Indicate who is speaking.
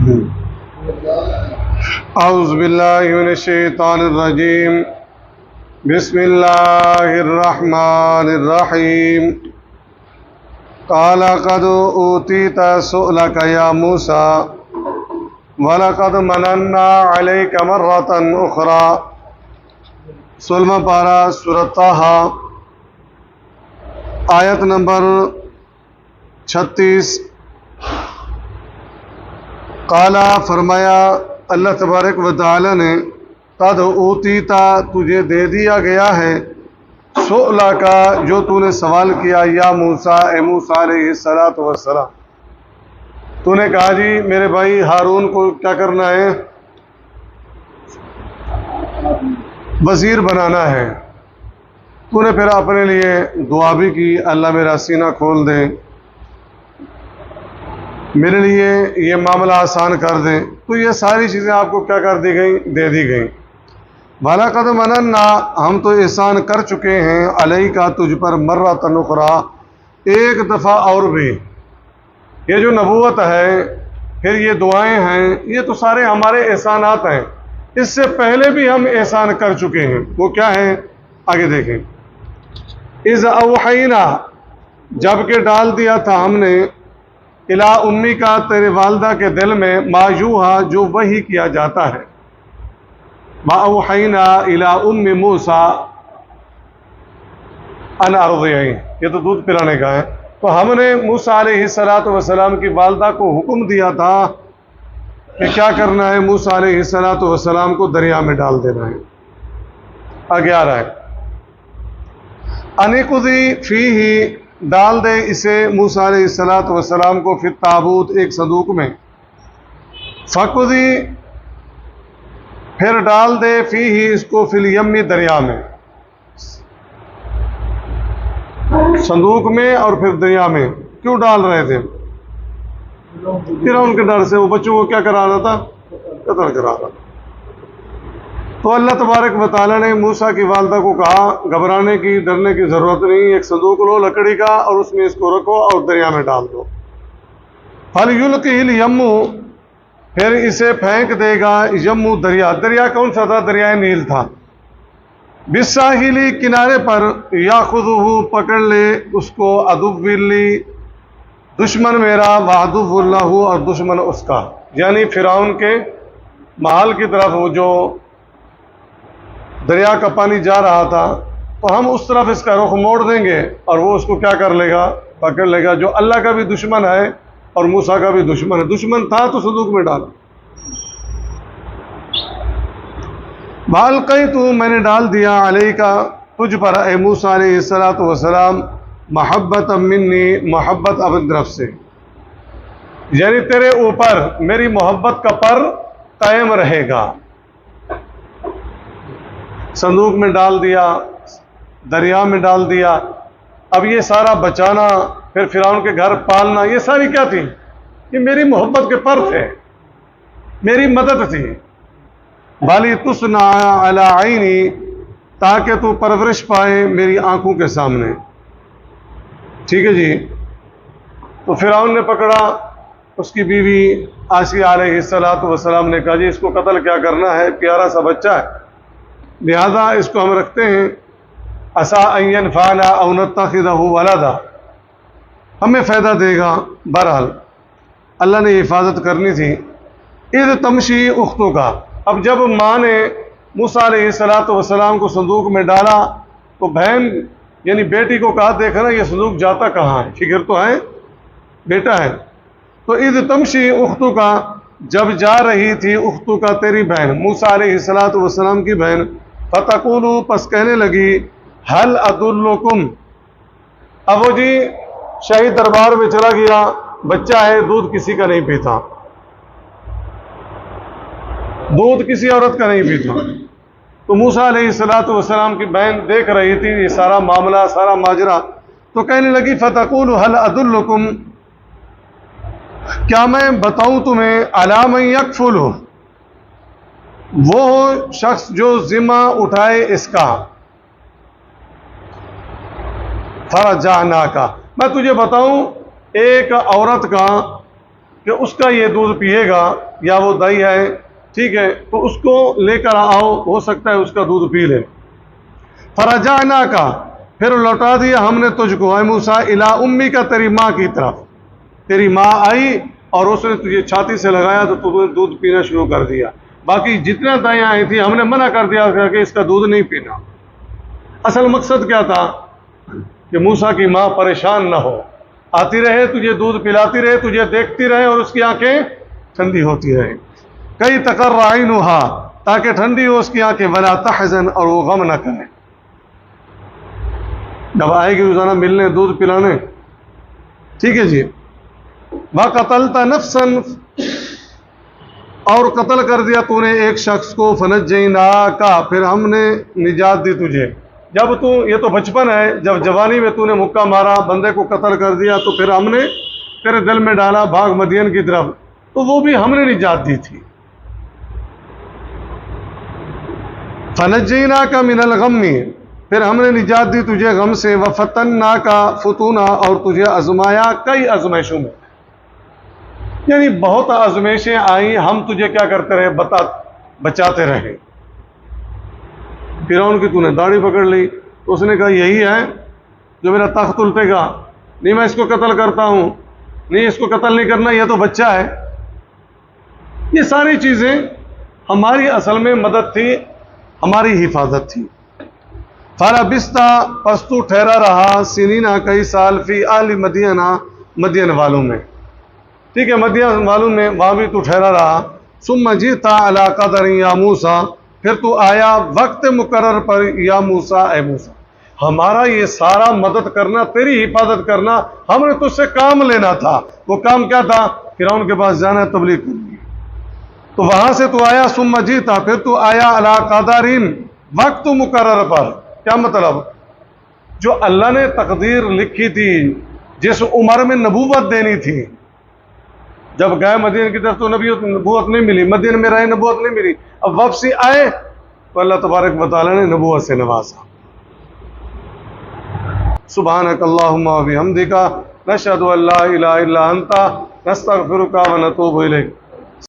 Speaker 1: اعوذ باللہ من الشیطان الرجیم بسم اللہ الرحمن الرحیم قال قد اوتیت سؤلک یا موسیٰ وَلَقَدْ مَنَنَّا عَلَيْكَ مَرَّةً أُخْرَى 16واں پارہ سورۃ طٰہٰ آیت نمبر 36۔ قالا فرمایا اللہ تبارک و تعالی نے، قد اوتیتا تجھے دے دیا گیا ہے، سؤلا کا جو تو نے سوال کیا، یا موسیٰ اے موسیٰ علیہ السلام۔ تو نے کہا جی میرے بھائی ہارون کو کیا کرنا ہے؟ وزیر بنانا ہے۔ تو نے پھر اپنے لیے دعا بھی کی، اللہ میرا سینہ کھول دے، میرے لیے یہ معاملہ آسان کر دیں۔ تو یہ ساری چیزیں آپ کو کیا کر دی گئیں؟ دے دی گئیں۔ وَلَقَدْ مَنَنَّا ہم تو احسان کر چکے ہیں، علیہ کا تجھ پر، مرۃ اخریٰ ایک دفعہ اور بھی۔ یہ جو نبوت ہے، پھر یہ دعائیں ہیں، یہ تو سارے ہمارے احسانات ہیں۔ اس سے پہلے بھی ہم احسان کر چکے ہیں۔ وہ کیا ہیں؟ آگے دیکھیں۔ اِذْ أَوْحَيْنَا جب کہ ڈال دیا تھا ہم نے، اِلیٰ اُمِّکَ تیرے والدہ کے دل میں، ما یوحیٰ جو وحی کیا جاتا ہے، وَأَوْحَيْنَا إِلیٰ أُمِّ مُوسیٰ أَنْ أَرْضِعِهِ یہ تو دودھ پلانے کا ہے۔ تو ہم نے موسیٰ علیہ السلام کی والدہ کو حکم دیا تھا کہ کیا کرنا ہے؟ موسیٰ علیہ السلام کو دریا میں ڈال دینا ہے۔ آگے آ رہا ہے، اَنِقْضِی فِیہ ڈال دے اسے موسیٰ علیہ السلام کو، فی التابوت ایک صندوق میں، فَقْضِی پھر ڈال دے، فیہ اس کو، فی الیم دریا میں، صندوق میں اور پھر دریا میں۔ کیوں ڈال رہے تھے؟ فرعون کے ڈر سے، وہ بچوں کو کیا کرا رہا تھا؟ قتل کرا رہا تھا۔ تو اللہ تبارک و تعالیٰ نے موسیٰ کی والدہ کو کہا گھبرانے کی، ڈرنے کی ضرورت نہیں، ایک صندوق لو لکڑی کا اور اس میں اس کو رکھو اور دریا میں ڈال دو۔ فَلْيُلْقِهِ الْيَمُّ پھر اسے پھینک دے گا، یمو دریا، دریا کون سا تھا؟ دریائے نیل تھا، بِالسَّاحِلِ کنارے پر، یَأْخُذُهُ پکڑ لے اس کو، عَدُوٌّ لی دشمن میرا، وَعَدُوٌّ لَهُ اور دشمن اس کا، یعنی فرعون کے محل کی طرف وہ جو دریا کا پانی جا رہا تھا، تو ہم اس طرف اس کا رخ موڑ دیں گے اور وہ اس کو کیا کر لے گا؟ پکڑ لے گا، جو اللہ کا بھی دشمن ہے اور موسیٰ کا بھی دشمن ہے۔ دشمن تھا تو صندوق میں ڈالا۔ وَأَلْقَيْتُ میں نے ڈال دیا، علیہ کا تجھ پر، اے موسیٰ علیہ السلام، محبت منی محبت اپنی طرف سے، یعنی تیرے اوپر میری محبت کا پر قائم رہے گا۔ صندوق میں ڈال دیا، دریا میں ڈال دیا۔ اب یہ سارا بچانا، پھر فرعون کے گھر پالنا، یہ ساری کیا تھی؟ یہ میری محبت کے پر تھے، میری مدد تھی۔ بھالی تُصْنَعَ عَلَىٰ عَيْنِی تاکہ تو پرورش پائے میری آنکھوں کے سامنے۔ ٹھیک ہے جی۔ تو فرعون نے پکڑا، اس کی بیوی آسیہ علیہ السلام نے کہا جی اس کو قتل کیا کرنا ہے، پیارا سا بچہ ہے، لہذا اس کو ہم رکھتے ہیں، عَسَىٰ أَن يَنفَعَنَا أَوْ نَتَّخِذَهُ وَلَدًا ہمیں فائدہ دے گا۔ بہرحال اللہ نے یہ حفاظت کرنی تھی۔ اِذْ تَمْشِي اختوں کا، اب جب ماں نے موسیٰ علیہ السلام کو صندوق میں ڈالا تو بہن یعنی بیٹی کو کہا دیکھنا یہ صندوق جاتا کہاں ہے، فکر تو ہے، بیٹا ہے۔ تو اِذْ تَمْشِي اختوں کا جب جا رہی تھی، اختوں کا تیری بہن، موسیٰ علیہ السلام کی بہن، فَتَقُولُ پس کہنے لگی، هَلْ أَدُلُّكُمْ اب وہ جی شاہی دربار میں چلا گیا، بچہ ہے، دودھ کسی کا نہیں پیتا، دودھ کسی عورت کا نہیں پیتا۔ تو موسیٰ علیہ السلام کی بہن دیکھ رہی تھی یہ سارا معاملہ، سارا ماجرا، تو کہنے لگی فَتَقُولُ هَلْ أَدُلُّكُمْ کیا میں بتاؤں تمہیں، عَلَىٰ مَن يَكْفُلُهُ وہ شخص جو ذمہ اٹھائے اس کا، فَرَجَعْنَاكَ میں تجھے بتاؤں ایک عورت کا کہ اس کا یہ دودھ پیے گا یا وہ دہی ہے، ٹھیک ہے، تو اس کو لے کر آؤ، ہو سکتا ہے اس کا دودھ پی لے۔ فرجعنا کا، پھر لوٹا دیا ہم نے تجھ کو اے موسیٰ الی امی کا، تیری ماں کی طرف۔ تیری ماں آئی اور اس نے تجھے چھاتی سے لگایا تو تو نے دودھ پینا شروع کر دیا۔ باقی جتنا دائیں آئی تھی ہم نے منع کر دیا کہ اس کا دودھ نہیں پینا۔ اصل مقصد کیا تھا کہ موسیٰ کی ماں پریشان نہ ہو، آتی رہے تجھے دودھ پلاتی رہے، تجھے دیکھتی رہے اور اس کی آنکھیں ٹھنڈی ہوتی رہے۔ کئی تقر عینھا، تاکہ ٹھنڈی ہو اس کی آنکھیں، ولا تحزن، اور وہ غم نہ کرے۔ جب آئے گی روزانہ ملنے، دودھ پلانے، ٹھیک ہے جی۔ وَقَتَلْتَ نَفْسًا، اور قتل کر دیا تو نے ایک شخص کو، فَنَجَّيْنَاكَ، پھر ہم نے نجات دی تجھے۔ جب تو، یہ تو بچپن ہے، جب جوانی میں تو نے مکہ مارا، بندے کو قتل کر دیا، تو پھر ہم نے تیرے دل میں ڈالا بھاگ مدین کی طرف، تو وہ بھی ہم نے نجات دی تھی۔ فَنَجَّيْنَاكَ مِنَ الْغَمِّ، پھر ہم نے نجات دی تجھے غم سے، وَفَتَنَّاكَ فُتُونًا، اور تجھے آزمایا کئی آزمائشوں میں، یعنی بہت آزمائشیں آئیں، ہم تجھے کیا کرتے رہے، بچاتے رہے۔ فرعون کی تو نے داڑھی پکڑ لی، تو اس نے کہا یہی ہے جو میرا تخت الٹے گا، نہیں میں اس کو قتل کرتا ہوں، نہیں اس کو قتل نہیں کرنا، یہ تو بچہ ہے۔ یہ ساری چیزیں ہماری اصل میں مدد تھی، ہماری حفاظت تھی۔ فَلَبِثْتَ، پس تو ٹھہرا رہا، سنینا، کئی سال، فی اہل مدینہ، مدین والوں میں، ٹھیک ہے، مدین والوں میں، وہاں بھی تو ٹھہرا رہا۔ ثم جئت علی قدر یا موسیٰ، پھر تو آیا وقت مقرر پر، یا موسیٰ، اے موسیٰ، ہمارا یہ سارا مدد کرنا، تیری حفاظت کرنا، ہم نے تجھ سے کام لینا تھا۔ وہ کام کیا تھا؟ فرعون کے پاس جانا، تبلیغ کرنی، تو وہاں سے تو آیا۔ ثم جئت، پھر تو آیا، علی قدر، وقت مقرر پر۔ کیا مطلب؟ جو اللہ نے تقدیر لکھی تھی، جس عمر میں نبوت دینی تھی، جب گئے مدین کی طرف تو نبوت نہیں ملی، مدین میں رہے نبوت نہیں ملی، اب واپسی آئے تو اللہ تبارک و تعالی نے نبوت سے نوازا۔ سبحانک اللہم و بحمدک، نشہد ان لا الہ الا انت، نستغفرک و نتوب الیک۔